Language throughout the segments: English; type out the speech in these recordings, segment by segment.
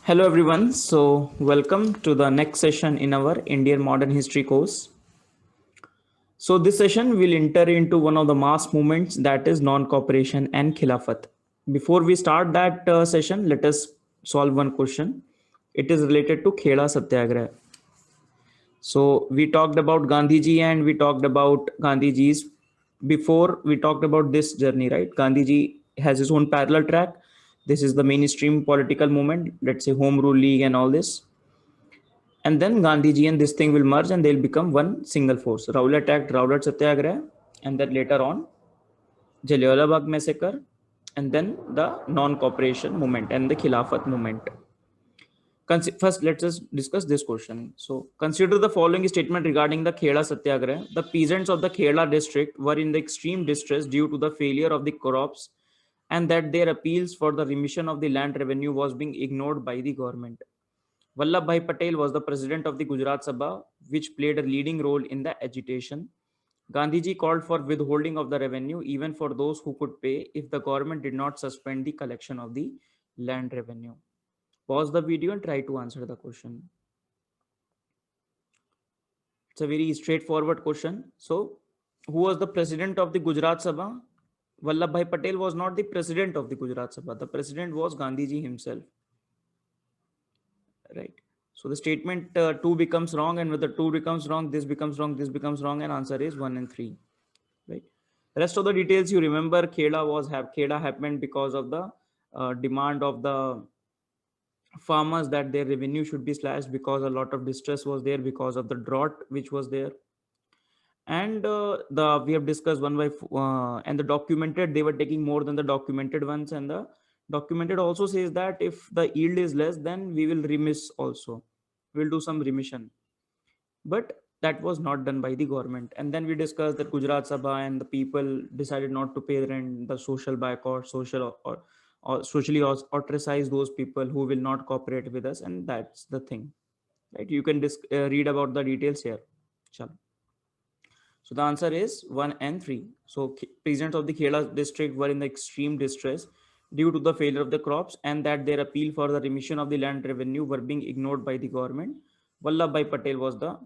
Hello everyone. So welcome to the next session in our Indian Modern History course. So this session will enter into one of the mass movements, that is non-cooperation and Khilafat. Before we start that session, let us solve one question. It is related to Kheda Satyagraha. So we talked about Gandhiji and we talked about Gandhiji's before we talked about this journey, right? Gandhiji has his own parallel track. This is the mainstream political movement, let's say Home Rule League and all this. And then Gandhiji and this thing will merge and they'll become one single force. Rowlatt attacked Rowlatt Satyagraha, and then later on Jallianwala Bagh massacre, and then the non-cooperation movement and the Khilafat movement. First, let's just discuss this question. So, consider the following statement regarding the Kheda Satyagraha. The peasants of the Kheda district were in the extreme distress due to the failure of the crops, and that their appeals for the remission of the land revenue was being ignored by the government. Vallabhbhai Patel was the president of the Gujarat Sabha, which played a leading role in the agitation. Gandhiji called for withholding of the revenue even for those who could pay if the government did not suspend the collection of the land revenue. Pause the video and try to answer the question. It's a very straightforward question. So, who was the president of the Gujarat Sabha? Vallabhbhai Patel was not the president of the Gujarat Sabha. The president was Gandhiji himself. Right. So the statement 2 becomes wrong, and when the 2 becomes wrong, this becomes wrong, this becomes wrong, and answer is 1 and 3. Right. The rest of the details you remember, Kheda happened because of the demand of the farmers that their revenue should be slashed because a lot of distress was there because of the drought which was there. And the we have discussed one by and the documented, they were taking more than the documented ones, and the documented also says that if the yield is less, then we will remiss also, we'll do some remission, but that was not done by the government. And then we discussed that Gujarat Sabha and the people decided not to pay rent, the social boycott, or socially ostracize those people who will not cooperate with us, and that's the thing, right? You can read about the details here. Chalo. So the answer is 1 and 3. So peasants of the Kheda district were in the extreme distress due to the failure of the crops, and that their appeal for the remission of the land revenue were being ignored by the government. Vallabhbhai Patel was the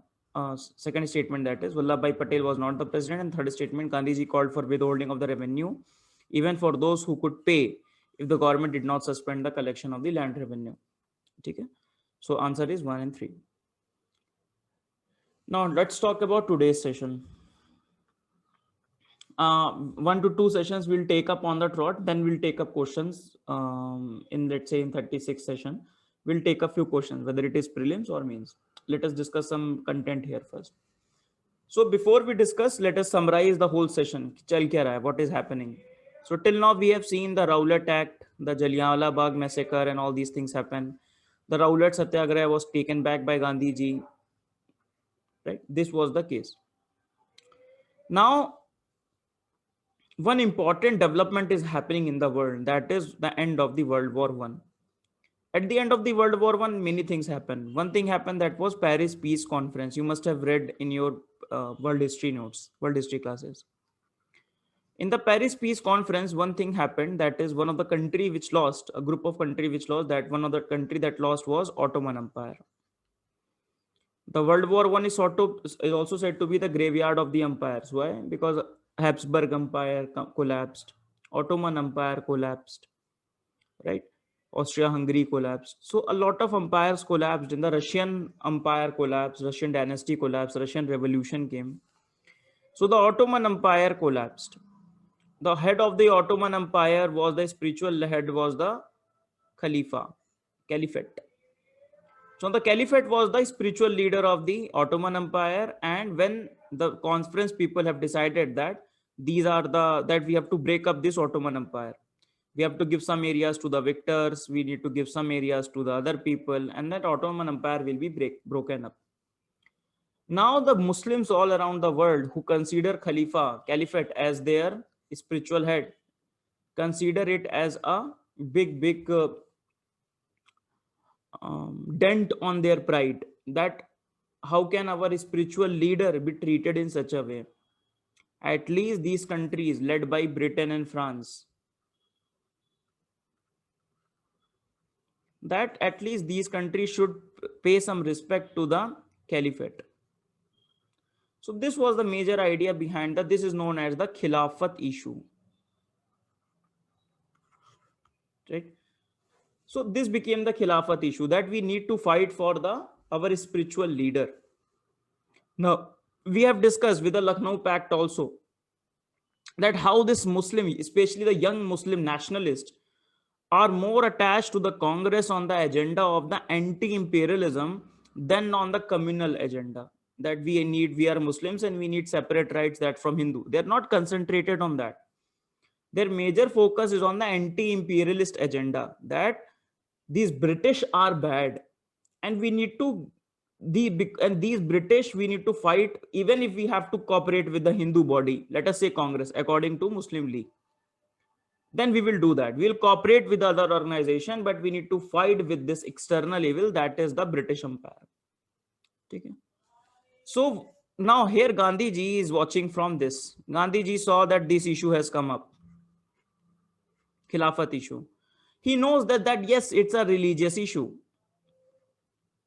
second statement, that is Vallabhbhai Patel was not the president, and third statement, Gandhiji called for withholding of the revenue even for those who could pay if the government did not suspend the collection of the land revenue. Okay? So answer is 1 and 3. Now let's talk about today's session. 1 to 2 sessions we'll take up on the trot, then we'll take up questions in, let's say, in 36 session we'll take a few questions, whether it is prelims or means. Let us discuss some content here first. So before we discuss, let us summarize the whole session. Chal kya raha hai, what is happening? So till now we have seen the Rowlatt Act, the Jallianwala Bagh massacre, and all these things happen. The Rowlatt Satyagraha was taken back by Gandhiji, right? This was the case. Now one important development is happening in the world, that is the end of the World War One. At the end of the World War One, many things happened. One thing happened, that was Paris Peace Conference. You must have read in your world history notes, world history classes. In the Paris Peace Conference, one thing happened, that is one of the country which lost, a group of country which lost, that one of the country that lost was Ottoman Empire. The World War One is also said to be the graveyard of the empires. Why? Because Habsburg Empire collapsed, Ottoman Empire collapsed, right? Austria-Hungary collapsed. So a lot of empires collapsed. In the Russian Empire collapsed, Russian dynasty collapsed, Russian Revolution came. So the Ottoman Empire collapsed. The head of the Ottoman Empire was the spiritual head, was the Caliphate. So the Caliphate was the spiritual leader of the Ottoman Empire, and when the conference people have decided that that we have to break up this Ottoman Empire, we have to give some areas to the victors, we need to give some areas to the other people, and that Ottoman Empire will be broken up. Now the Muslims all around the world who consider Caliphate as their spiritual head, consider it as a big dent on their pride, that how can our spiritual leader be treated in such a way? At least these countries led by Britain and France, that at least these countries should pay some respect to the caliphate. So this was the major idea behind that. This is known as the Khilafat issue, right? So this became the Khilafat issue, that we need to fight for the our spiritual leader. Now we have discussed with the Lucknow Pact also that how this Muslim, especially the young Muslim nationalists, are more attached to the Congress on the agenda of the anti-imperialism than on the communal agenda. That we are Muslims and we need separate rights that from Hindu. They're not concentrated on that. Their major focus is on the anti-imperialist agenda, that these British are bad and we need to and these British we need to fight, even if we have to cooperate with the Hindu body, let us say Congress, according to Muslim League, then we will do that. We'll cooperate with the other organization, but we need to fight with this external evil, that is the British Empire. Okay. So now here Gandhi ji is watching from this. Gandhi ji saw that this issue has come up, Khilafat issue. He knows that yes, it's a religious issue,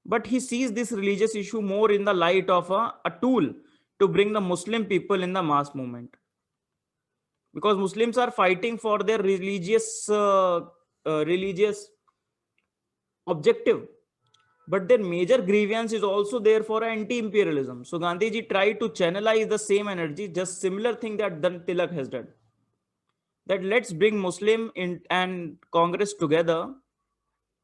but he sees this religious issue more in the light of a tool to bring the Muslim people in the mass movement, because Muslims are fighting for their religious objective, but their major grievance is also there for anti-imperialism. So Gandhiji tried to channelize the same energy, just similar thing that Tilak has done, that let's bring Muslim in and Congress together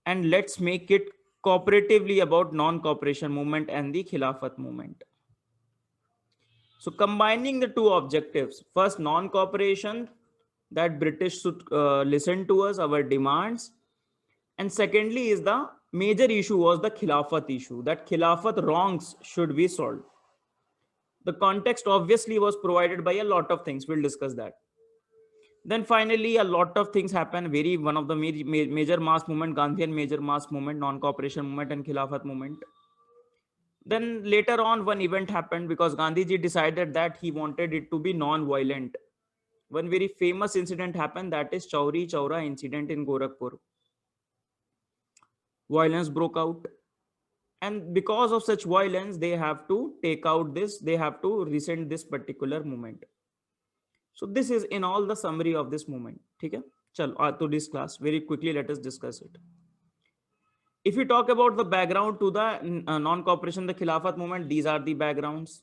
and let's make it cooperatively about non-cooperation movement and the Khilafat movement. So combining the two objectives, first non-cooperation, that British should listen to us, our demands, and secondly is the major issue was the Khilafat issue, that Khilafat wrongs should be solved. The context obviously was provided by a lot of things. We'll discuss that. Then finally, a lot of things happen. One of the major mass movement, Gandhian major mass movement, non-cooperation movement and Khilafat movement. Then later on, one event happened because Gandhiji decided that he wanted it to be non-violent. One very famous incident happened, that is Chauri Chaura incident in Gorakhpur. Violence broke out, and because of such violence they have to take out this, they have to rescind this particular movement. So this is in all the summary of this movement. Okay, chalo to this class very quickly, let us discuss it. If we talk about the background to the non-cooperation, the Khilafat movement, these are the backgrounds.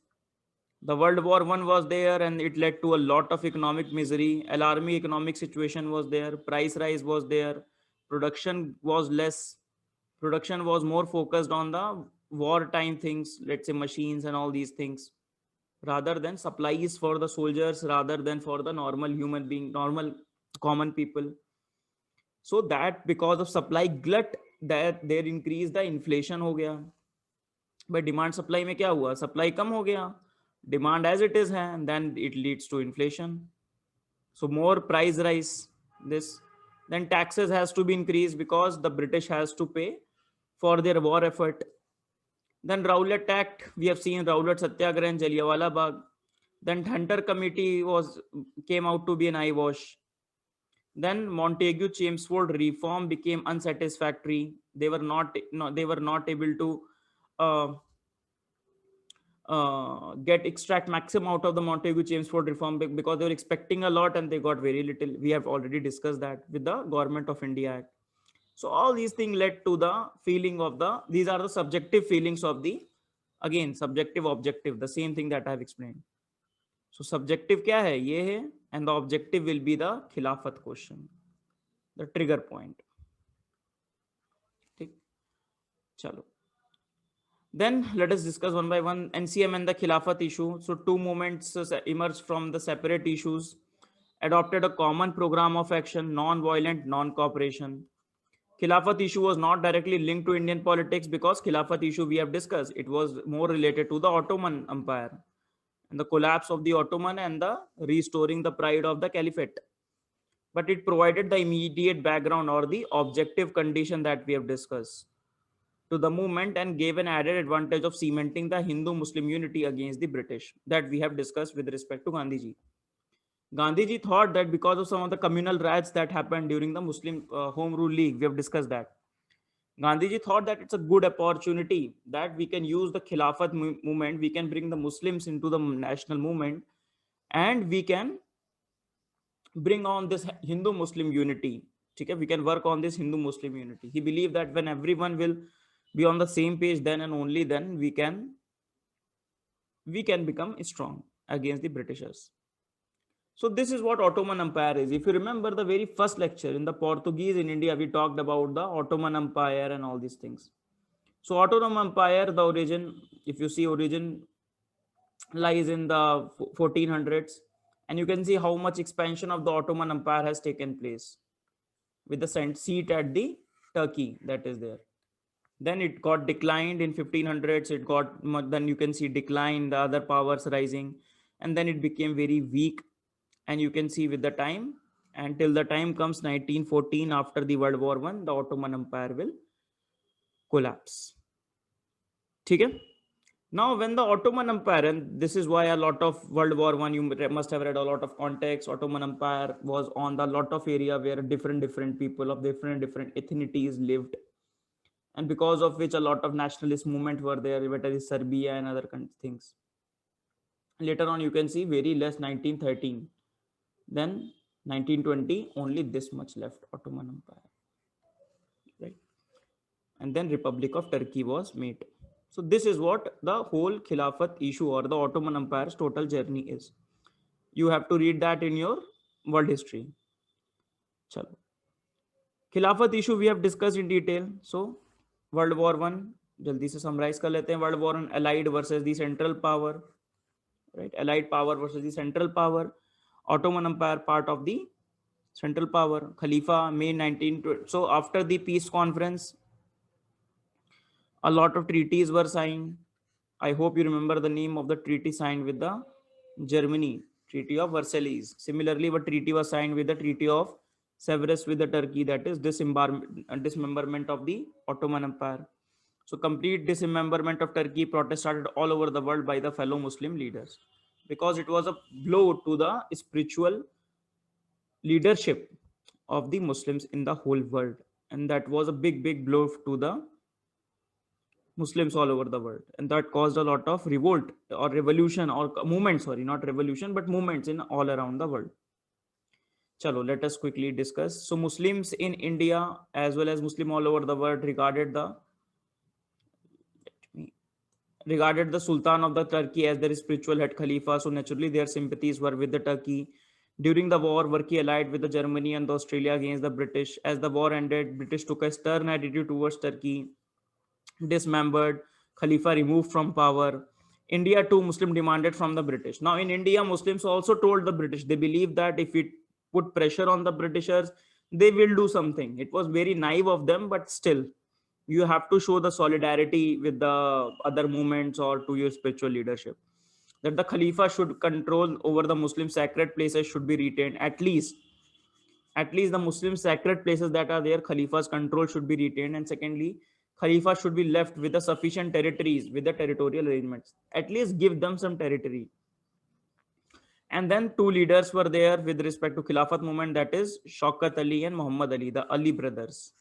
The World War I was there and it led to a lot of economic misery. Alarming economic situation was there. Price rise was there. Production was less. Production was more focused on the wartime things, let's say machines and all these things, rather than supplies for the soldiers, rather than for the normal human being, normal common people. So that because of supply glut, that there increased the inflation हो गया. By demand supply में क्या हुआ? Supply कम हो गया. Demand as it is है, and then it leads to inflation. So more price rise. This then taxes has to be increased because the British has to pay for their war effort. Then Rowlatt Act, we have seen Rowlatt Satyagraha and Jallianwala Bagh. Then Hunter Committee came out to be an eyewash. Then Montagu Chelmsford reform became unsatisfactory. They were not able to uh, extract maximum out of the Montagu Chelmsford reform because they were expecting a lot and they got very little. We have already discussed that with the Government of India Act. So all these things led to the feeling of these are the subjective feelings of again, subjective, objective, the same thing that I have explained. So subjective क्या है? ये है, and the objective will be the Khilafat question, the trigger point. ठीक, चलो. Then let us discuss one by one NCM and the Khilafat issue. So two movements emerged from the separate issues, adopted a common program of action, non-violent, non-cooperation. Khilafat issue was not directly linked to Indian politics because Khilafat issue we have discussed, it was more related to the Ottoman Empire and the collapse of the Ottoman and the restoring the pride of the Caliphate. But it provided the immediate background or the objective condition that we have discussed to the movement and gave an added advantage of cementing the Hindu-Muslim unity against the British that we have discussed with respect to Gandhiji. Gandhiji thought that because of some of the communal riots that happened during the Muslim Home Rule League, we have discussed that. Gandhiji thought that it's a good opportunity that we can use the Khilafat movement, we can bring the Muslims into the national movement, and we can bring on this Hindu Muslim unity. Okay, we can work on this Hindu Muslim unity. He believed that when everyone will be on the same page, then and only then we can become strong against the Britishers. So this is what Ottoman Empire is. If you remember the very first lecture in the Portuguese in India, we talked about the Ottoman Empire and all these things. So Ottoman Empire, the origin, if you see origin lies in the 1400s, and you can see how much expansion of the Ottoman Empire has taken place with the seat at the Turkey that is there. Then it got declined in 1500s. It got, then you can see decline, the other powers rising, and then it became very weak. And you can see with the time, until the time comes 1914, after the World War I, the Ottoman Empire will collapse. Okay? Now, when the Ottoman Empire, and this is why a lot of World War I, you must have read a lot of context. Ottoman Empire was on the lot of area where different people of different ethnicities lived, and because of which a lot of nationalist movement were there, whether it's Serbia and other things. Later on, you can see very less 1913. Then 1920, only this much left Ottoman Empire, right? And then Republic of Turkey was made. So this is what the whole Khilafat issue or the Ottoman Empire's total journey is. You have to read that in your world history. Chalo. Khilafat issue we have discussed in detail. So World War One, जल्दी से summarize कर लेते हैं. World War One, Allied versus the Central Power, right? Allied power versus the Central Power. Ottoman Empire part of the Central Power. Khalifa, May 1920. So after the peace conference, a lot of treaties were signed. I hope you remember the name of the treaty signed with the Germany, Treaty of Versailles. Similarly, a treaty was signed with the Treaty of Severus with the Turkey, that is dismemberment of the Ottoman Empire. So complete dismemberment of Turkey. Protests started all over the world by the fellow Muslim leaders, because it was a blow to the spiritual leadership of the Muslims in the whole world, and that was a big blow to the Muslims all over the world, and that caused a lot of revolt or revolution or movement. Sorry, not revolution, but movements in all around the world. Chalo, let us quickly discuss. So Muslims in India as well as Muslim all over the world regarded the Sultan of the Turkey as their spiritual head Khalifa. So naturally their sympathies were with the Turkey. During the war, Turkey allied with the Germany and the Australia against the British. As the war ended, British took a stern attitude towards Turkey, dismembered, Khalifa removed from power. India too, Muslim demanded from the British. Now in India, Muslims also told the British, they believe that if we put pressure on the Britishers, they will do something. It was very naive of them, but still, you have to show the solidarity with the other movements or to your spiritual leadership. That the Khalifa should control over the Muslim sacred places should be retained. At least the Muslim sacred places that are there, Khalifa's control should be retained. And secondly, Khalifa should be left with the sufficient territories, with the territorial arrangements. At least give them some territory. And then two leaders were there with respect to Khilafat movement, that is Shaukat Ali and Muhammad Ali, the Ali brothers.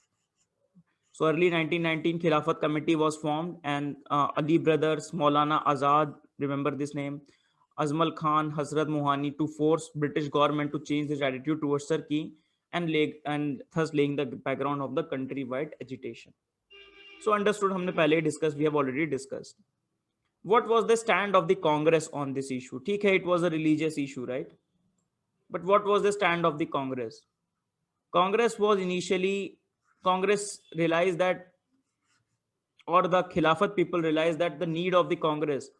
So early 1919, Khilafat committee was formed, and Ali brothers, Maulana Azad, remember this name, Azmal Khan, Hazrat Mohani, to force British government to change its attitude towards Turkey, and thus laying the background of the countrywide agitation. So understood, हमने पहले ही discussed, we have already discussed. What was the stand of the Congress on this issue? ठीक है, it was a religious issue, right? But what was the stand of the Congress? Congress realized that, or the Khilafat people realized that the need of the Congress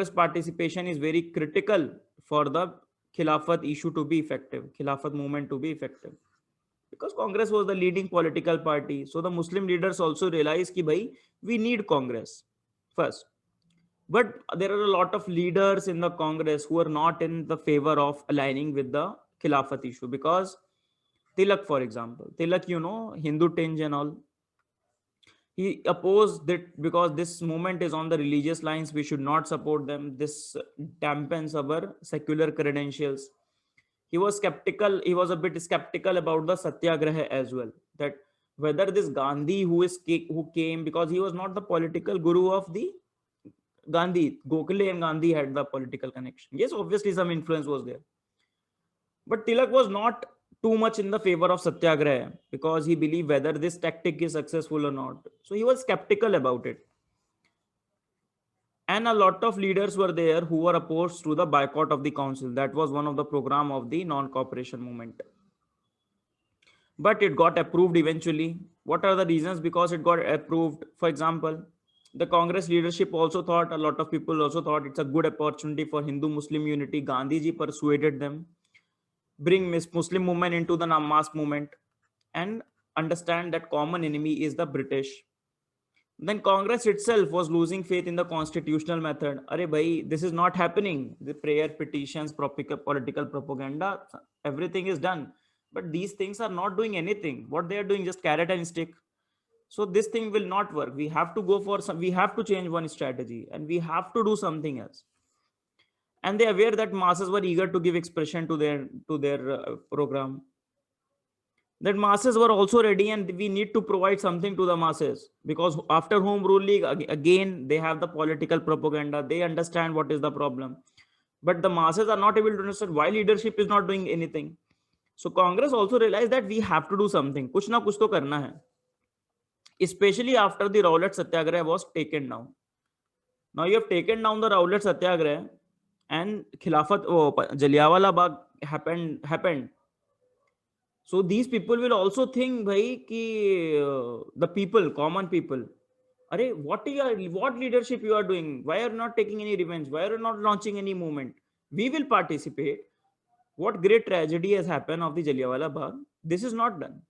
participation is very critical for the Khilafat issue to be effective, Khilafat movement to be effective. Because Congress was the leading political party. So the Muslim leaders also realized that we need Congress first. But there are a lot of leaders in the Congress who are not in the favor of aligning with the Khilafat issue. Because Tilak, for example, Tilak, Hindu tinge and all, he opposed that because this movement is on the religious lines, we should not support them. This dampens our secular credentials. He was skeptical. He was a bit skeptical about the Satyagraha as well. That whether this Gandhi who came, because he was not the political guru of the Gandhi. Gokhale and Gandhi had the political connection. Yes, obviously some influence was there, but Tilak was not too much in the favor of Satyagraha because he believed whether this tactic is successful or not. So he was skeptical about it. And a lot of leaders were there who were opposed to the boycott of the council. That was one of the program of the non-cooperation movement. But it got approved eventually. What are the reasons because it got approved? For example, the Congress leadership also thought, a lot of people also thought it's a good opportunity for Hindu-Muslim unity. Gandhiji persuaded them, bring Muslim movement into the mass movement and understand that common enemy is the British. Then Congress itself was losing faith in the constitutional method. Arey bhai, this is not happening. The prayer, petitions, political propaganda, everything is done. But these things are not doing anything. What they are doing, just carrot and stick. So this thing will not work. We have to go for some, we have to change one strategy and we have to do something else. And they are aware that masses were eager to give expression to their program. That masses were also ready, and we need to provide something to the masses, because after home rule again they have the political propaganda. They understand what is the problem, but the masses are not able to understand why leadership is not doing anything. So Congress also realized that we have to do something. Kuch na kuch to karna hai, especially after the Rowlatt Satyagraha was taken down. Now you have taken down the Rowlatt Satyagraha and Khilafat, Jallianwala Bagh happened. So these people will also think, bhai, ki the people, common people, Arey, what leadership you are doing? Why are you not taking any revenge? Why are you not launching any movement? We will participate. What great tragedy has happened of the Jallianwala Bagh? This is not done.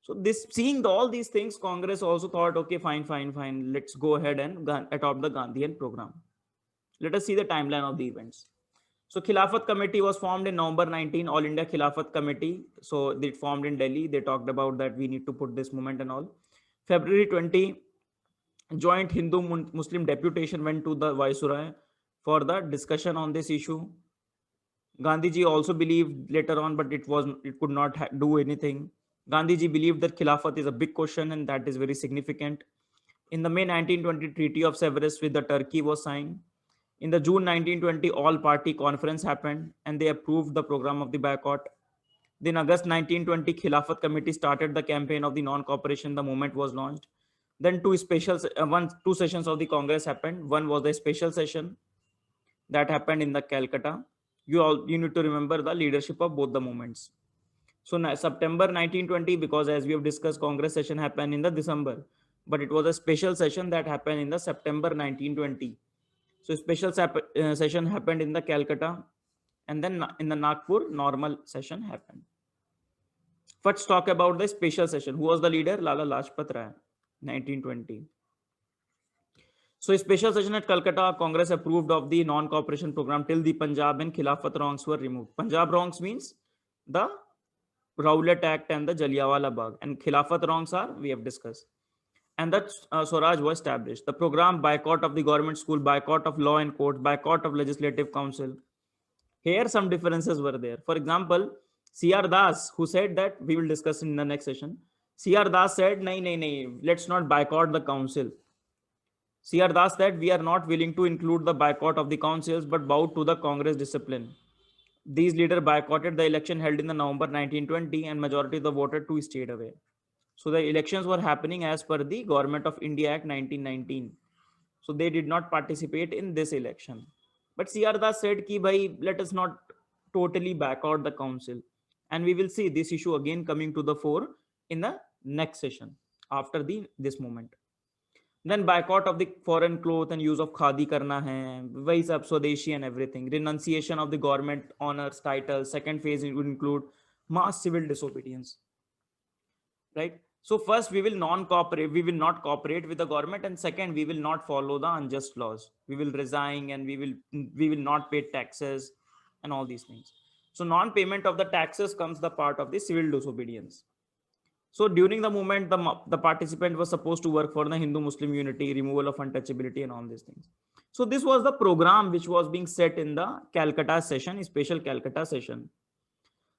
So this, seeing all these things, Congress also thought, okay, fine. Let's go ahead and adopt the Gandhian program. Let us see the timeline of the events. So Khilafat committee was formed in November 19, All India Khilafat committee. So they formed in Delhi. They talked about that we need to put this movement and all. February 20, joint Hindu Muslim deputation went to the Viceroy for the discussion on this issue. Gandhiji also believed later on, but it could not do anything. Gandhiji believed that Khilafat is a big question and that is very significant. In the May 1920 Treaty of Severus with the Turkey was signed. In the June 1920 all-party conference happened and they approved the program of the boycott. Then August 1920 Khilafat committee started the campaign of the non-cooperation. The movement was launched. Then two sessions of the Congress happened. One was the special session that happened in the Calcutta. You need to remember the leadership of both the movements. So September 1920, because as we have discussed, Congress session happened in the December, but it was a special session that happened in the September 1920. So special session happened in the Calcutta, and then in the Nagpur, normal session happened. First talk about the special session. Who was the leader? Lala Lajpat Rai, 1920. So special session at Calcutta, Congress approved of the non-cooperation program till the Punjab and Khilafat wrongs were removed. Punjab wrongs means the Rowlatt Act and the Jallianwala Bagh, and Khilafat wrongs are, we have discussed. And that Swaraj was established. The program: boycott of the government school, boycott of law and court, boycott of legislative council. Here some differences were there. For example, C.R. Das, who said that, we will discuss in the next session. C.R. Das said, nahi, let's not boycott the council. C.R. Das said, we are not willing to include the boycott of the councils, but bow to the Congress discipline. These leaders boycotted the election held in the November 1920 and majority of the voters to stayed away. So the elections were happening as per the Government of India Act 1919. So they did not participate in this election. But C.R. Das said, ki bhai, let us not totally boycott the council. And we will see this issue again coming to the fore in the next session after this moment. Then boycott of the foreign cloth and use of khadi karna hai, wahi sab Swadeshi and everything. Renunciation of the government honors, titles. Second phase would include mass civil disobedience. Right? So first we will not cooperate with the government, and second we will not follow the unjust laws. We will resign and we will not pay taxes and all these things. So non-payment of the taxes comes the part of the civil disobedience. So during the movement, the participant was supposed to work for the Hindu-Muslim unity, removal of untouchability and all these things. So this was the program which was being set in the Calcutta session, special Calcutta session.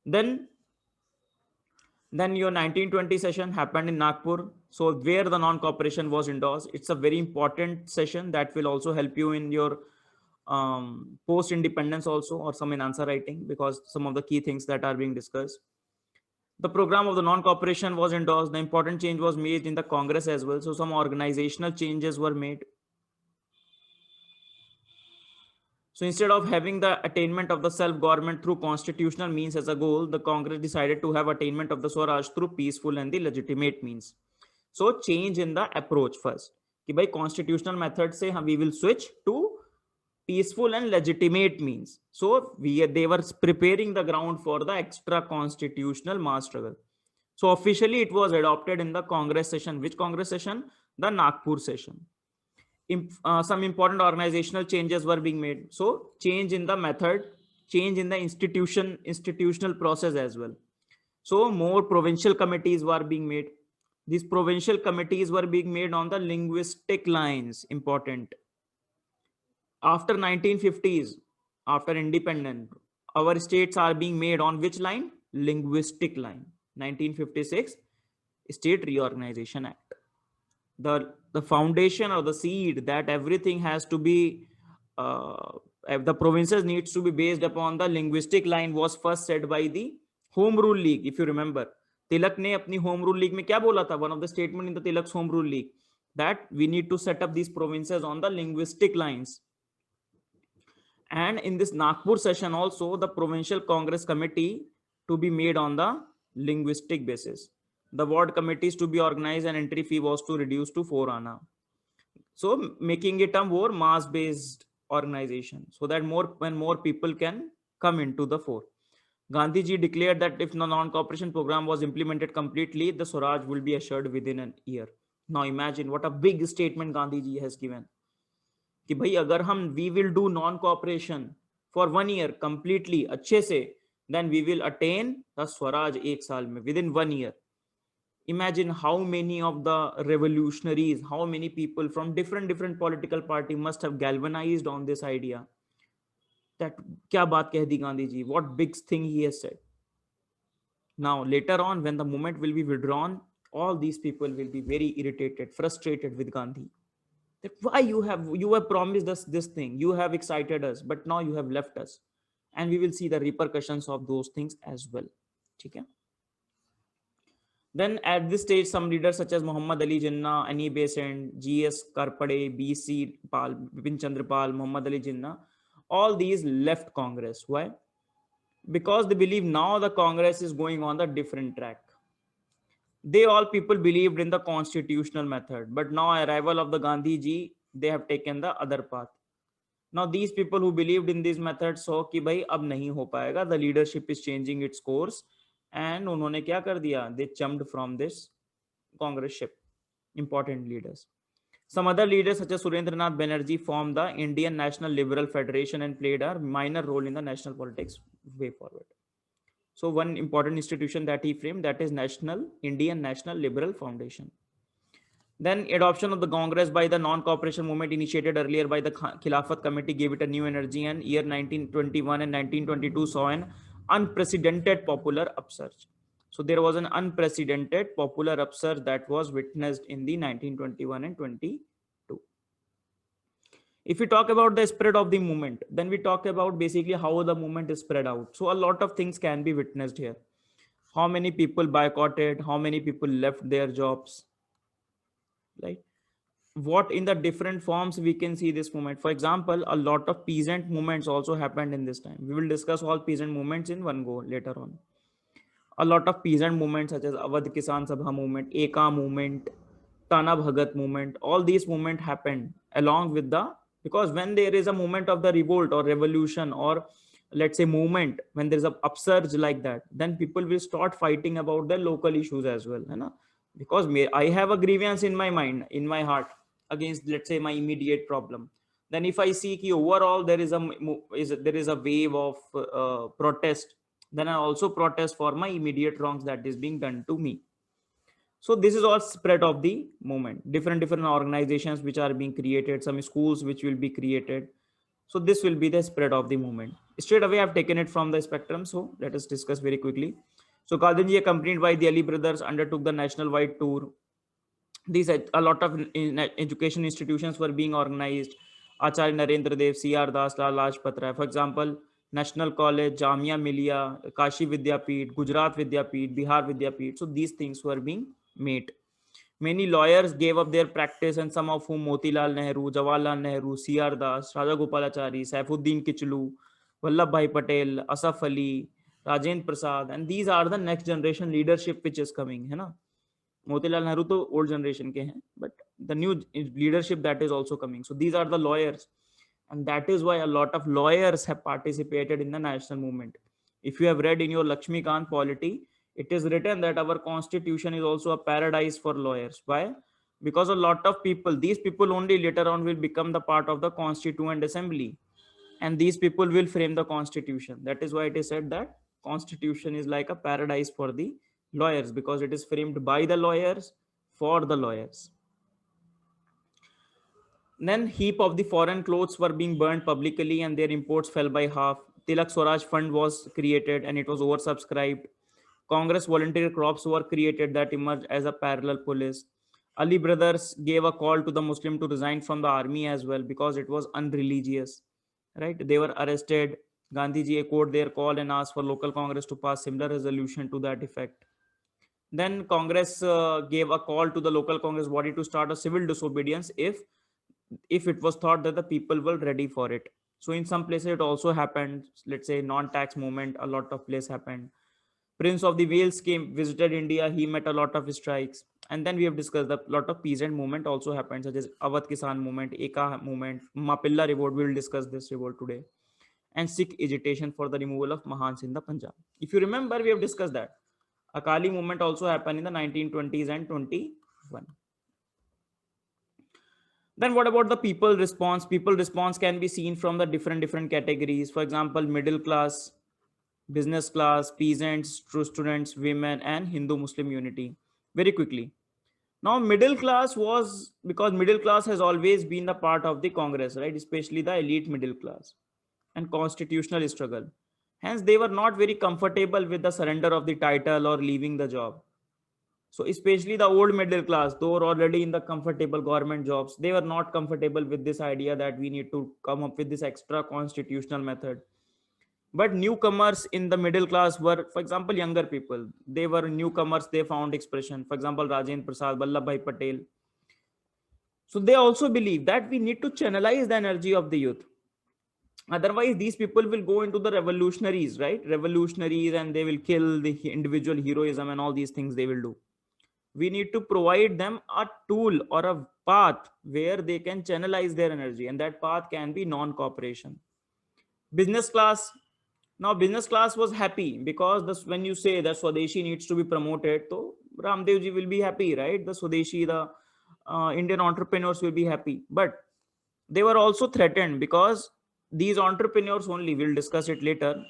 Then Then your 1920 session happened in Nagpur, so where the non-cooperation was endorsed. It's a very important session that will also help you in your post-independence also, or some in answer writing, because some of the key things that are being discussed. The program of the non-cooperation was endorsed. The important change was made in the Congress as well. So some organizational changes were made. So instead of having the attainment of the self-government through constitutional means as a goal, the Congress decided to have attainment of the Swaraj through peaceful and the legitimate means. So change in the approach first. कि भाई constitutional method से we will switch to peaceful and legitimate means. So they were preparing the ground for the extra constitutional mass struggle. So officially it was adopted in the Congress session. Which Congress session? The Nagpur session. Some important organizational changes were being made. So change in the method, change in the institutional process as well. So more provincial committees were being made. These provincial committees were being made on the linguistic lines. Important. After 1950s, after independence, our states are being made on which line? Linguistic line. 1956 State Reorganization Act. The foundation or the seed that everything has to be the provinces needs to be based upon the linguistic line was first said by the Home Rule League. If you remember, Tilak ne apni Home Rule League mein kya bola tha? One of the statement in the Tilak's Home Rule League, that we need to set up these provinces on the linguistic lines. And in this Nagpur session also, the provincial Congress committee to be made on the linguistic basis. The ward committees to be organized and entry fee was to reduce to 4 Anna. So making it a more mass based organization, so that when more people can come into the fore. Gandhi ji declared that if the non-cooperation program was implemented completely, the Swaraj will be assured within an year. Now imagine what a big statement Gandhi ji has given. कि भाई अगर हम we will do non-cooperation for 1 year completely अच्छे से, then we will attain the Swaraj 1 साल में, within 1 year. Imagine how many of the revolutionaries, how many people from different political party must have galvanized on this idea. That kya baat keh di Gandhi ji, what big thing he has said. Now later on, when the movement will be withdrawn, all these people will be very irritated, frustrated with Gandhi. That why you have promised us this thing, you have excited us, but now you have left us. And we will see the repercussions of those things as well. Okay? Then at this stage, some leaders such as Muhammad Ali Jinnah, Annie Besant, G.S. Karpade, B.C. Pal, Bipin Chandra Pal, Muhammad Ali Jinnah, all these left Congress. Why? Because they believe now the Congress is going on the different track. They all people believed in the constitutional method, but now arrival of the Gandhi ji, they have taken the other path. Now these people who believed in this method saw कि भाई अब नहीं हो पाएगा, the leadership is changing its course, and उन्होंने क्या कर दिया? They jumped from this congresship. Important leaders. Some other leaders such as Surendranath Banerjee formed the Indian National Liberal Federation and played a minor role in the national politics way forward. So one important institution that he framed, that is Indian National Liberal Foundation. Then adoption of the Congress by the non-cooperation movement initiated earlier by the Khilafat committee gave it a new energy, and year 1921 and 1922 saw an unprecedented popular upsurge. So there was an unprecedented popular upsurge that was witnessed in the 1921 and 22. If we talk about the spread of the movement, then we talk about basically how the movement is spread out. So a lot of things can be witnessed here. How many people boycotted, how many people left their jobs, right? What in the different forms we can see this movement. For example, a lot of peasant movements also happened in this time. We will discuss all peasant movements in one go later on. A lot of peasant movements such as Awadh Kisan Sabha movement, Eka movement, Tana Bhagat movement, all these movements happened along with the, because when there is a movement of the revolt or revolution, or let's say movement, when there's a upsurge like that, then people will start fighting about the local issues as well, you know? Because I have a grievance in my mind, in my heart, against, let's say, my immediate problem. Then if I see ki overall there is a wave of protest, then I also protest for my immediate wrongs that is being done to me. So this is all spread of the movement. Different organizations which are being created, some schools which will be created. So this will be the spread of the movement. Straight away I've taken it from the spectrum. So let us discuss very quickly. So Gandhi, accompanied by the Ali brothers, undertook the national-wide tour. These a lot of education institutions were being organized. Acharya Narendra Dev, C.R. Das, Lal Lajpat Rai. For example, National College, Jamia Millia, Kashi Vidyapeeth, Gujarat Vidyapeeth, Bihar Vidyapeeth. So these things were being made. Many lawyers gave up their practice, and some of whom Motilal Nehru, Jawaharlal Nehru, C.R. Das, Raja Gopalachari, Saifuddin Kichlu, Vallabhbhai Patel, Asaf Ali, Rajendra Prasad, and these are the next generation leadership which is coming, है ना? Motilal Nehru to old generation ke hain, but the new leadership that is also coming. So these are the lawyers, and that is why a lot of lawyers have participated in the national movement. If you have read in your Lakshmikant polity, it is written that our constitution is also a paradise for lawyers. Why? Because a lot of people, these people only later on will become the part of the constituent assembly, and these people will frame the constitution. That is why it is said that constitution is like a paradise for the lawyers, because it is framed by the lawyers for the lawyers. Then heap of the foreign clothes were being burned publicly, and their imports fell by half. Tilak Swaraj Fund was created, and it was oversubscribed. Congress volunteer corps were created that emerged as a parallel police. Ali brothers gave a call to the Muslim to resign from the army as well, because it was unreligious. Right? They were arrested. Gandhiji echoed their call and asked for local Congress to pass similar resolution to that effect. Then Congress gave a call to the local Congress body to start a civil disobedience if it was thought that the people were ready for it. So in some places it also happened. Let's say non-tax movement, a lot of place happened. Prince of the Wales came, visited India. He met a lot of strikes. And then we have discussed a lot of peasant movement also happened, such as Awadh Kisan movement, Eka movement, Mapilla revolt. We will discuss this revolt today. And Sikh agitation for the removal of Mahans in the Punjab. If you remember, we have discussed that. Akali movement also happened in the 1920s and 21. Then what about the people response? People response can be seen from the different categories. For example, middle class, business class, peasants, true students, women, and Hindu Muslim unity. Very quickly. Now, middle class was, because middle class has always been the part of the Congress, right? Especially the elite middle class and constitutional struggle. Hence, they were not very comfortable with the surrender of the title or leaving the job. So especially the old middle class, though were already in the comfortable government jobs, they were not comfortable with this idea that we need to come up with this extra constitutional method. But newcomers in the middle class were, for example, younger people. They were newcomers, they found expression. For example, Rajendra Prasad, Vallabhbhai Patel. So they also believe that we need to channelize the energy of the youth. Otherwise, these people will go into the revolutionaries, right? Revolutionaries, and they will kill the individual heroism and all these things they will do. We need to provide them a tool or a path where they can channelize their energy, and that path can be non-cooperation. Business class. Now business class was happy because this, when you say that Swadeshi needs to be promoted, so Ramdev ji will be happy, right? The Swadeshi, the Indian entrepreneurs will be happy. But they were also threatened because these entrepreneurs only, we'll discuss it later,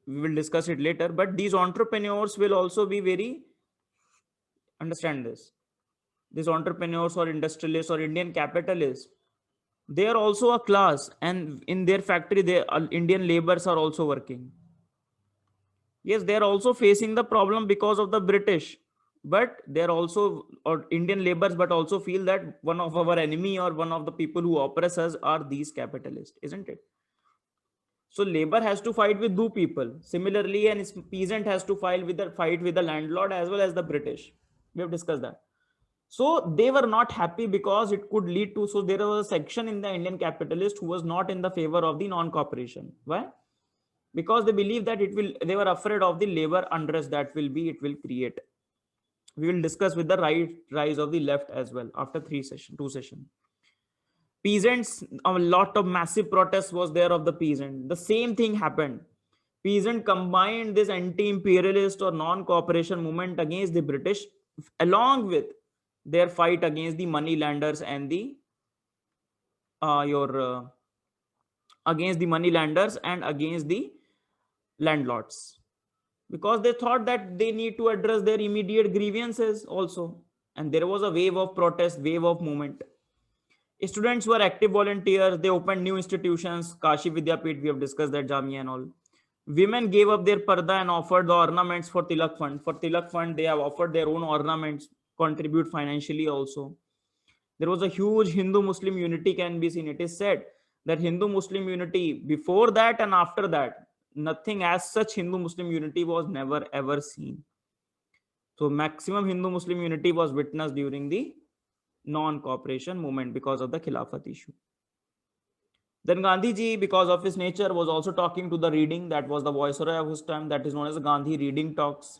we will discuss it later, but these entrepreneurs will also be very, understand this, these entrepreneurs or industrialists or Indian capitalists, they are also a class, and in their factory they Indian laborers are also working. Yes, they are also facing the problem because of the British, but they are also, or Indian laborers, but also feel that one of our enemy or one of the people who oppress us are these capitalists, isn't it? So labor has to fight with two people. Similarly, an peasant has to fight with the landlord as well as the British. We have discussed that. So they were not happy because it could lead to. So there was a section in the Indian capitalist who was not in the favor of the non-cooperation. Why? Because they believe that it will. They were afraid of the labor unrest that it will create. We will discuss with the rise of the left as well after two sessions. Peasants, a lot of massive protests was there of the peasant. The same thing happened. Peasant combined this anti-imperialist or non-cooperation movement against the British along with their fight against the money lenders and the your against the money lenders and against the landlords, because they thought that they need to address their immediate grievances also. And there was a wave of protest, wave of movement. Students were active volunteers. They opened new institutions, Kashi Vidyapit, we have discussed that, Jamia and all. Women gave up their parda and offered the ornaments for Tilak Fund. For Tilak Fund, they have offered their own ornaments, contribute financially also. There was a huge Hindu-Muslim unity can be seen. It is said that Hindu-Muslim unity before that and after that, nothing as such Hindu-Muslim unity was never ever seen. So maximum Hindu-Muslim unity was witnessed during the non-cooperation movement because of the Khilafat issue. Then Gandhiji, because of his nature, was also talking to the reading. That was the viceroy of his time. That is known as the Gandhi reading talks.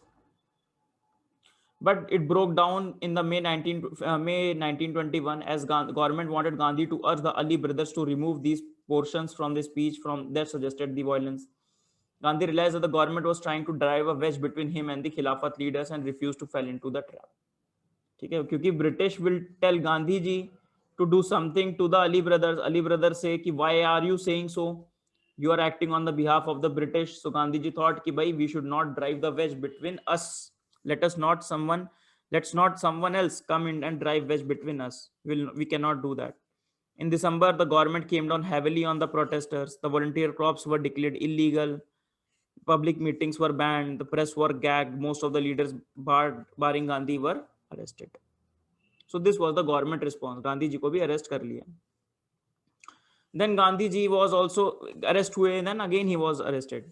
But it broke down in the May 1921 as government wanted Gandhi to urge the Ali brothers to remove these portions from the speech from that suggested the violence. Gandhi realized that the government was trying to drive a wedge between him and the Khilafat leaders and refused to fall into the trap. ठीक है, क्योंकि British will tell Gandhi ji to do something to the Ali brothers say कि why are you saying so, you are acting on the behalf of the British. So Gandhi ji thought कि भाई we should not drive the wedge between us, let's not someone else come in and drive wedge between us. We cannot do that. In December, the government came down heavily on the protesters. The volunteer crops were declared illegal. Public meetings were banned. The press were gagged. Most of the leaders, barring Gandhi, were arrested. So this was the government response. Gandhi ji ko bhi arrest kar liya. Then Gandhi ji was also arrested हुए, and then again he was arrested.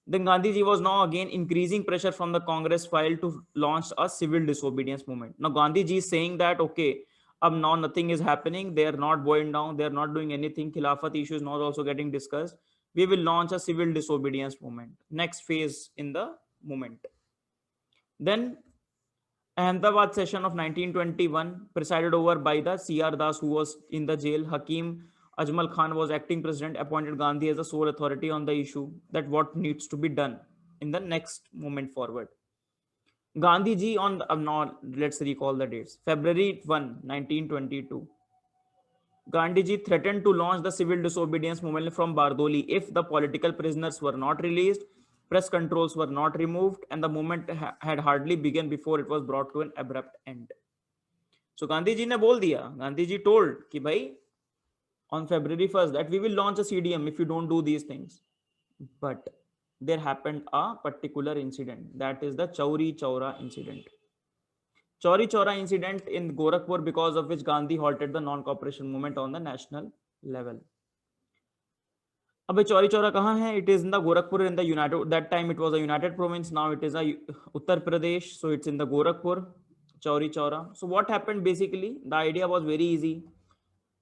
Then Gandhi ji was now again increasing pressure from the Congress file to launch a civil disobedience movement. Now Gandhi ji is saying that okay, now nothing is happening. They are not bowing down. They are not doing anything. Khilafat issue is not also getting discussed. We will launch a civil disobedience movement. Next phase in the movement. Then Ahmedabad session of 1921, presided over by the C.R. Das, who was in the jail. Hakim Ajmal Khan was acting president, appointed Gandhi as the sole authority on the issue that what needs to be done in the next moment forward. Gandhi ji on, now let's recall the dates. February 1, 1922. Gandhi ji threatened to launch the civil disobedience movement from Bardoli if the political prisoners were not released, press controls were not removed, and the movement had hardly begun before it was brought to an abrupt end. So Gandhi ji ne bol diya, Gandhi ji told कि भाई on February 1st that we will launch a CDM if you don't do these things. But there happened a particular incident, that is the Chauri Chaura incident. Chauri Chaura incident in Gorakhpur, because of which Gandhi halted the non-cooperation movement on the national level. अब चौरी चौरा कहाँ है? It is in the Gorakhpur, in the United, that time it was a united province, now it is a Uttar Pradesh, so it's in the Gorakhpur, Chauri Chaura. So what happened basically? The idea was very easy,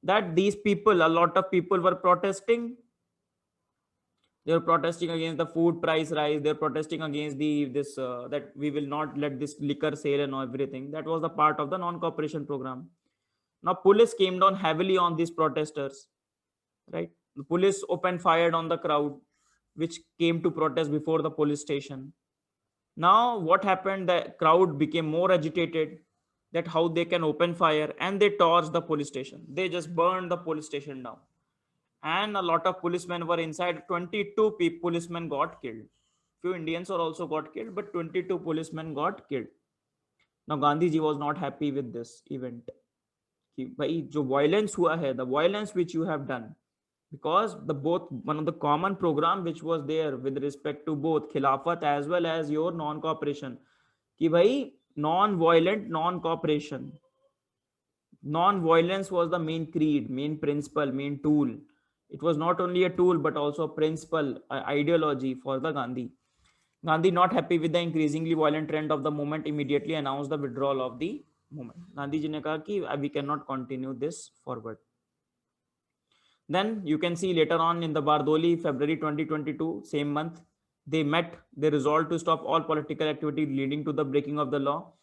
that these people, a lot of people were protesting. They were protesting against the food price rise. They're protesting against that we will not let this liquor sale and everything. That was the part of the non-cooperation program. Now police came down heavily on these protesters, right? The police opened fire on the crowd, which came to protest before the police station. Now what happened? The crowd became more agitated that how they can open fire, and they torched the police station. They just burned the police station down. And a lot of policemen were inside. 22 policemen got killed. Few Indians also got killed, but 22 policemen got killed. Now Gandhi ji was not happy with this event. भाई जो violence हुआ है, the violence which you have done, because one of the common program which was there with respect to both Khilafat as well as your non-cooperation, कि भाई non-violent non-cooperation. Non-violence was the main creed, main principle, main tool. It was not only a tool but also a principle, ideology for the Gandhi. Gandhi, not happy with the increasingly violent trend of the movement, immediately announced the withdrawal of the movement. Gandhi ji ne kaha ki we cannot continue this forward. Then you can see later on in the Bardoli, February 2022, same month, they met. They resolved to stop all political activity leading to the breaking of the law.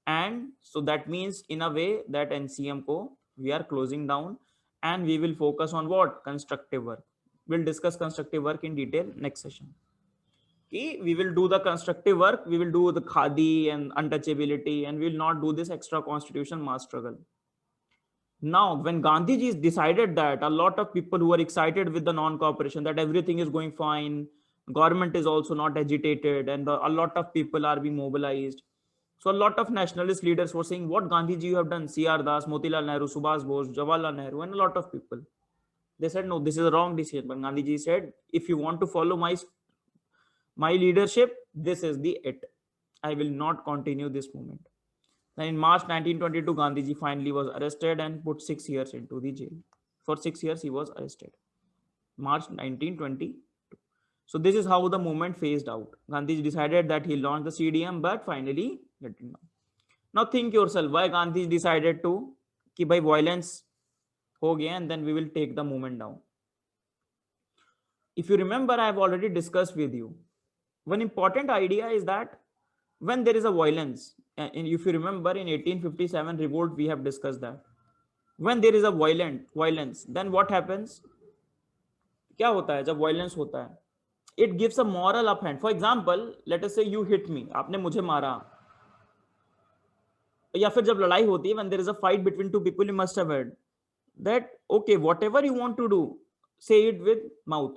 And so that means in a way that NCM ko we are closing down, and we will focus on what? Constructive work. We'll discuss constructive work in detail next session. Okay, we will do the constructive work. We will do the khadi and untouchability, and we will not do this extra constitution mass struggle. Now, when Gandhiji decided that, a lot of people who were excited with the non-cooperation, that everything is going fine, government is also not agitated, and a lot of people are being mobilized. So a lot of nationalist leaders were saying, what Gandhiji you have done, C.R. Das, Motilal Nehru, Subhas Bose, Jawaharlal Nehru, and a lot of people. They said, no, this is a wrong decision. But Gandhiji said, if you want to follow my leadership, this is the it. I will not continue this movement. Then in March 1922, Gandhiji finally was arrested and put 6 years into the jail. For 6 years, he was arrested. March 1922. So this is how the movement phased out. Gandhi decided that he launched the CDM, but finally let it down. Now think yourself, why Gandhi decided to कि भाई violence हो गया and then we will take the movement down. If you remember, I have already discussed with you. One important idea is that when there is a violence, and if you remember in 1857 revolt, we have discussed that. When there is a violence, then what happens? क्या होता है जब violence होता है? It gives a moral up hand. For example, let us say you hit me, आपने मुझे मारा, या फिर जब लड़ाई होती है, when there is a fight between two people, you must have heard that okay, whatever you want to do, say it with mouth.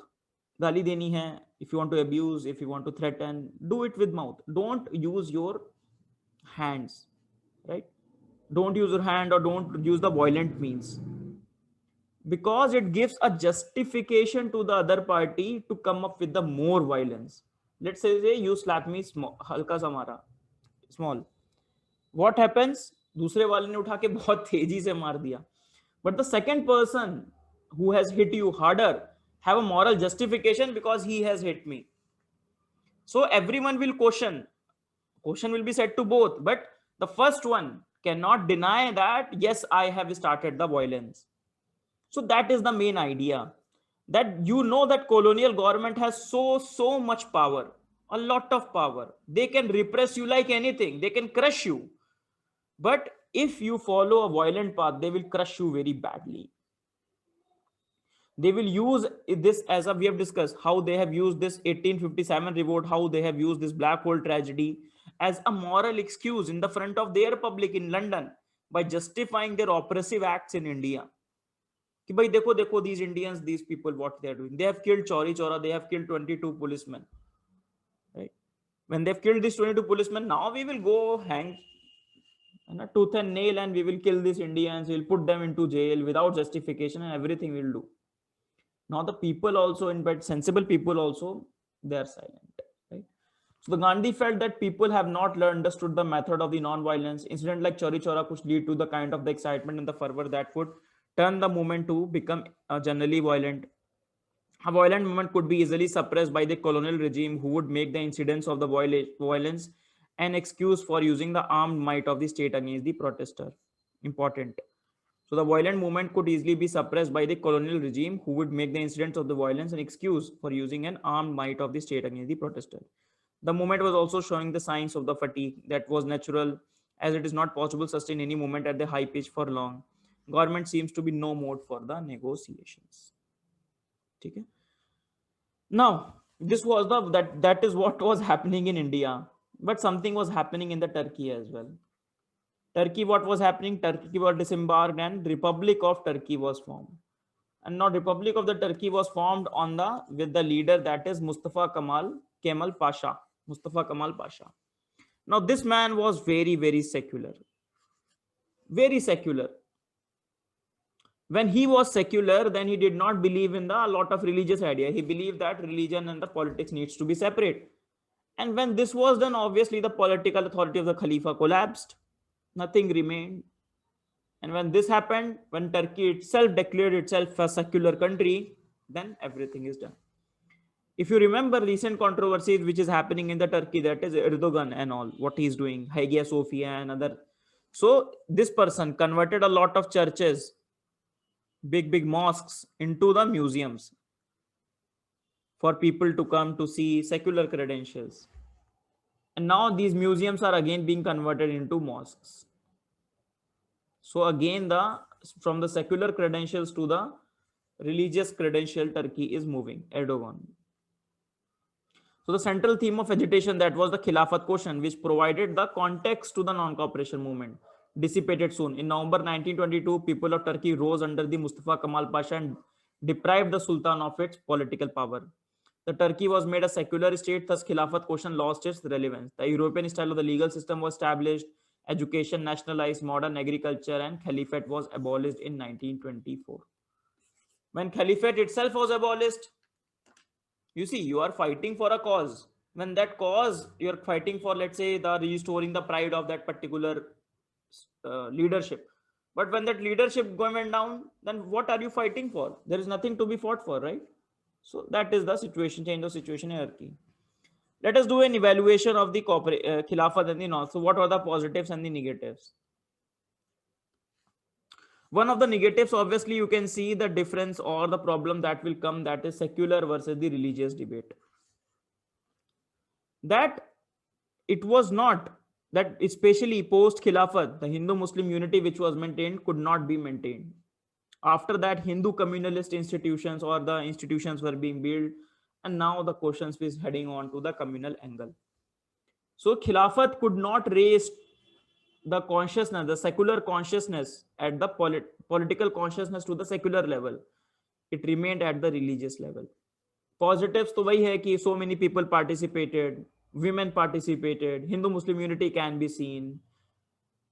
गाली देनी है, if you want to abuse, if you want to threaten, do it with mouth. Don't use your hands, right? Don't use your hand or don't use the violent means, because it gives a justification to the other party to come up with the more violence. Let's say you slap me small, हल्का सा मारा, small. What happens? दूसरे वाले ने उठा के बहुत तेजी से मार दिया. But the second person who has hit you harder have a moral justification because he has hit me. So everyone will question. Question will be said to both. But the first one cannot deny that, yes, I have started the violence. So that is the main idea. That you know that colonial government has so much power. A lot of power. They can repress you like anything. They can crush you. But if you follow a violent path, they will crush you very badly. They will use this as we have discussed, how they have used this 1857 revolt, how they have used this black hole tragedy as a moral excuse in the front of their public in London by justifying their oppressive acts in India. कि भाई देखो देखो, these Indians, these people, what they are doing. They have killed Chauri Chaura, they have killed 22 policemen. Right? When they've killed these 22 policemen, now we will go hang tooth and nail and we will kill these Indians, we'll put them into jail without justification and everything we'll do. Now the people also, in fact, sensible people also, they are silent. Right? So the Gandhi felt that people have not understood the method of the non-violence. Incident like Chauri Chaura could lead to the kind of the excitement and the fervor that would turn the movement to become generally violent. A violent movement could be easily suppressed by the colonial regime, who would make the incidents of the violence an excuse for using the armed might of the state against the protester. Important. So the violent movement could easily be suppressed by the colonial regime, who would make the incidents of the violence an excuse for using an armed might of the state against the protester. The movement was also showing the signs of the fatigue that was natural, as it is not possible to sustain any movement at the high pitch for long. Government seems to be no mode for the negotiations. Okay. Now, this was that is what was happening in India, but something was happening in the Turkey as well. Turkey, what was happening? Turkey was disembarked and Republic of Turkey was formed. And now Republic of the Turkey was formed with the leader, that is Mustafa Kemal Pasha. Mustafa Kemal Pasha. Now this man was very secular. Very secular. When he was secular, then he did not believe in a lot of religious idea. He believed that religion and the politics needs to be separate. And when this was done, obviously the political authority of the Khalifa collapsed. Nothing remained. And when this happened, when Turkey itself declared itself a secular country, then everything is done. If you remember recent controversies which is happening in the Turkey, that is Erdogan and all, what he's doing, Hagia Sophia and other. So this person converted a lot of churches, big mosques, into the museums for people to come to see secular credentials. And now these museums are again being converted into mosques. So again, from the secular credentials to the religious credential, Turkey is moving, Erdogan. So the central theme of agitation, that was the Khilafat question, which provided the context to the non-cooperation movement, dissipated soon. In November 1922, people of Turkey rose under the Mustafa Kemal Pasha and deprived the Sultan of its political power. The Turkey was made a secular state, thus Khilafat question lost its relevance. The European style of the legal system was established, education nationalized, modern agriculture, and Caliphate was abolished in 1924. When Caliphate itself was abolished, you see, you are fighting for a cause. When that cause you're fighting for, let's say, the restoring the pride of that particular leadership. But when that leadership went down, then what are you fighting for? There is nothing to be fought for, right? So that is the situation, change of situation hierarchy. Let us do an evaluation of the Khilafat and the North. So what are the positives and the negatives? One of the negatives, obviously, you can see the difference or the problem that will come, that is secular versus the religious debate. That it was not, that especially post Khilafat, the Hindu Muslim unity which was maintained could not be maintained. After that, Hindu communalist institutions or the institutions were being built, and now the questions is heading on to the communal angle. So Khilafat could not raise the consciousness, the secular consciousness at the political consciousness to the secular level. It remained at the religious level. Positives तो वही है कि so many people participated, women participated, Hindu Muslim unity can be seen,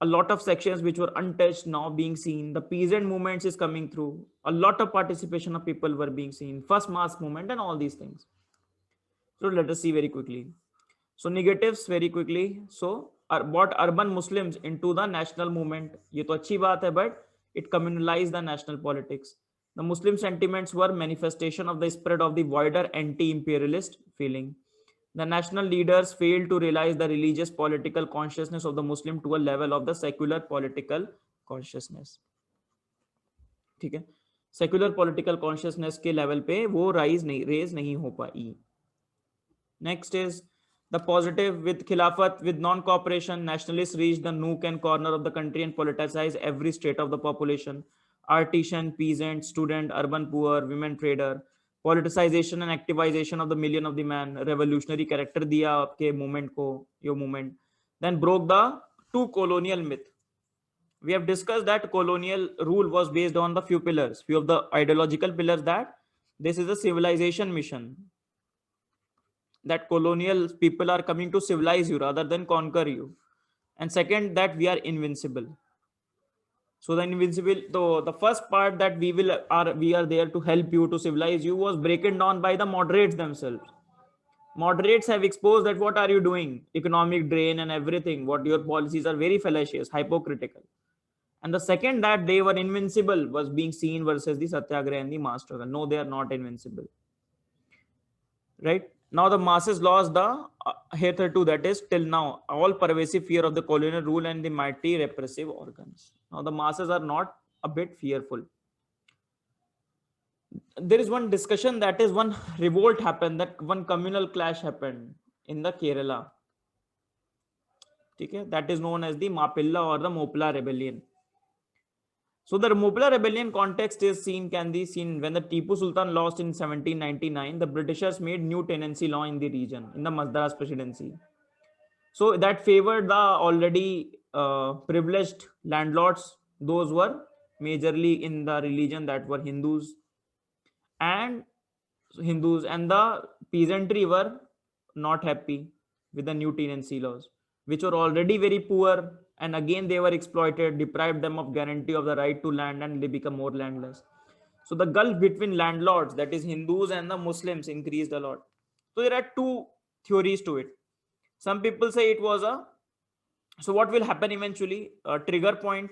a lot of sections which were untouched now being seen, the peasant movements is coming through, a lot of participation of people were being seen, first mass movement and all these things. So let us see very quickly. So negatives very quickly. So brought urban Muslims into the national movement. ये तो अच्छी बात है, but it communalized the national politics. The Muslim sentiments were manifestation of the spread of the wider anti-imperialist feeling. The national leaders failed to realize the religious political consciousness of the Muslim to a level of the secular political consciousness. ठीक है, secular political consciousness के level पे वो raise नहीं हो पाई. Next is the positive. With Khilafat, with non-cooperation, nationalists reached the nook and corner of the country and politicized every state of the population. Artisan, peasant, student, urban poor, women trader. Politicization and activization of the million of the man. Revolutionary character दिया आपके movement को, your movement. Then broke the two colonial myth. We have discussed that colonial rule was based on the few pillars, few of the ideological pillars, that this is a civilization mission, that colonial people are coming to civilize you rather than conquer you, and second, that we are invincible. So the invincible, the first part, that we are there to help you, to civilize you, was broken down by the moderates themselves. Moderates have exposed that what are you doing, economic drain and everything, what your policies are very fallacious, hypocritical. And the second, that they were invincible, was being seen versus the satyagraha and the mass struggle. No, they are not invincible, right? Now the masses lost the hitherto, that is till now, all pervasive fear of the colonial rule and the mighty repressive organs. Now the masses are not a bit fearful. There is one discussion, that is one revolt happened, that one communal clash happened in the Kerala. Okay? That is known as the Mapilla or the Mopla rebellion. So the Mopla rebellion context is can be seen when the Tipu Sultan lost in 1799. The Britishers made new tenancy law in the region, in the Madras presidency. So that favored the already privileged landlords. Those were majorly in the religion, that were Hindus, and the peasantry were not happy with the new tenancy laws, which were already very poor, and again they were exploited, deprived them of guarantee of the right to land, and they become more landless. So the gulf between landlords, that is Hindus, and the Muslims increased a lot. So there are two theories to it. Some people say it was so what will happen eventually, a trigger point,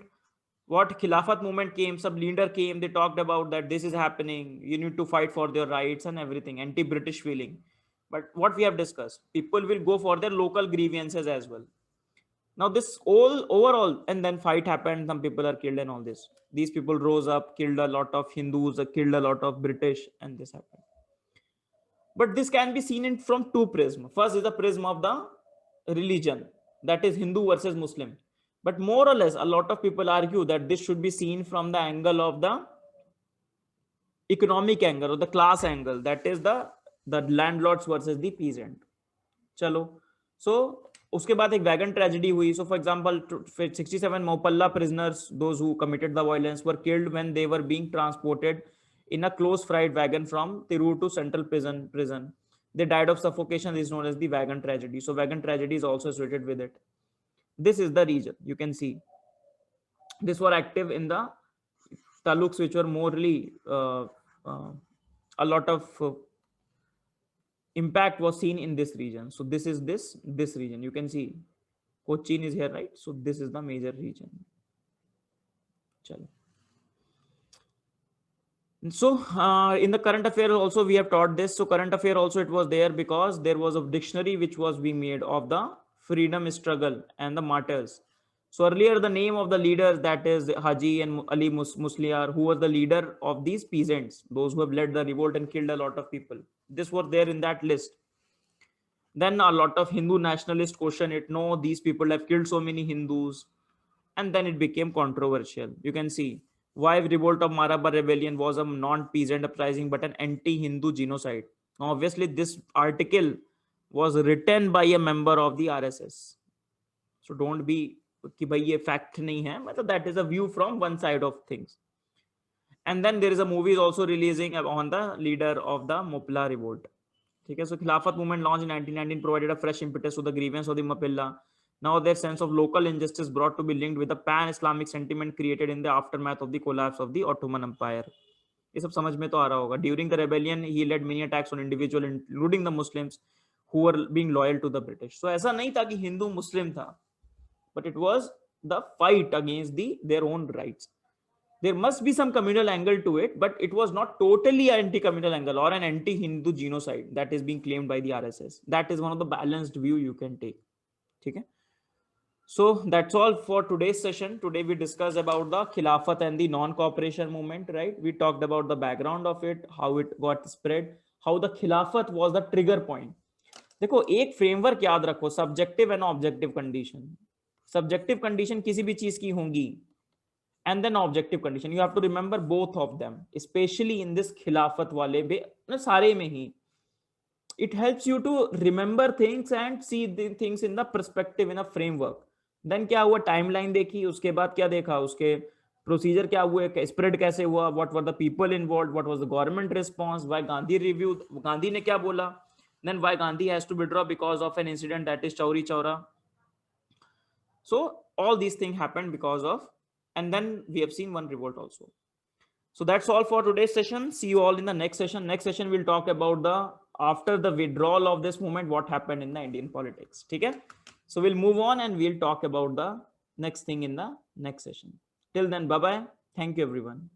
what Khilafat movement came, some leader came, they talked about that this is happening, you need to fight for their rights and everything, anti-British feeling. But what we have discussed, people will go for their local grievances as well. Now this all overall, and then fight happened, some people are killed and all this. These people rose up, killed a lot of Hindus, killed a lot of British, and this happened. But this can be seen in from two prisms. First is the prism of the religion, that is Hindu versus Muslim. But more or less, a lot of people argue that this should be seen from the angle of the economic angle or the class angle, that is the landlords versus the peasant. Chalo. So उसके बाद एक wagon tragedy हुई. So for example, 67 Mopalla prisoners, those who committed the violence, were killed when they were being transported in a close freight wagon from Tirur to central prison. They died of suffocation. This is known as the wagon tragedy. So wagon tragedy is also associated with it. This is the region. You can see this were active in the taluks, which were morely uh, a lot of impact was seen in this region. So this is this region. You can see Cochin is here, right? So this is the major region. Chalo. So in the current affair also we have taught this. So current affair also it was there because there was a dictionary which was being made of the freedom struggle and the martyrs. So earlier the name of the leaders, that is Haji and Ali Musliar, who was the leader of these peasants, those who have led the revolt and killed a lot of people. This was there in that list. Then a lot of Hindu nationalists question it. No, these people have killed so many Hindus. And then it became controversial. You can see why revolt of Maratha rebellion was a non-peasant uprising but an anti-Hindu genocide. Now, obviously, this article was written by a member of the RSS. So don't be कि भाई ये fact नहीं है, मतलब that is a view from one side of things. And then there is a movie also releasing on the leader of the Mopla revolt. Okay, so Khilafat movement launched in 1919 provided a fresh impetus to the grievance of the Mapilla. Now their sense of local injustice brought to be linked with the pan-Islamic sentiment created in the aftermath of the collapse of the Ottoman Empire. ये सब समझ में तो आ रहा होगा. During the rebellion, he led many attacks on individuals, including the Muslims, who were being loyal to the British. So ऐसा नहीं था कि हिंदू मुस्लिम था, but it was the fight against their own rights. There must be some communal angle to it, but it was not totally an anti-communal angle or an anti-Hindu genocide that is being claimed by the RSS. That is one of the balanced view you can take. Okay. So that's all for today's session. Today we discussed about the Khilafat and the non-cooperation movement, right? We talked about the background of it, how it got spread, how the Khilafat was the trigger point. देखो एक framework याद रखो, subjective and objective condition. Subjective condition किसी भी चीज की होंगी, and then objective condition. You have to remember both of them, especially in this khilafat wale be sare mein hi. It helps you to remember things and see the things in the perspective, in a framework. Then क्या हुआ, timeline देखी, उसके बाद क्या देखा, उसके procedure क्या हुए, spread कैसे हुआ, what were the people involved, what was the government response, why Gandhi reviewed, Gandhi ने क्या बोला, then why Gandhi has to withdraw because of an incident, that is Chauri Chaura. So all these things happened because of, and then we have seen one revolt also. So that's all for today's session. See you all in the next session. Next session we'll talk about the after the withdrawal of this movement, what happened in the Indian politics. Okay, so we'll move on and we'll talk about the next thing in the next session. Till then, bye bye. Thank you everyone.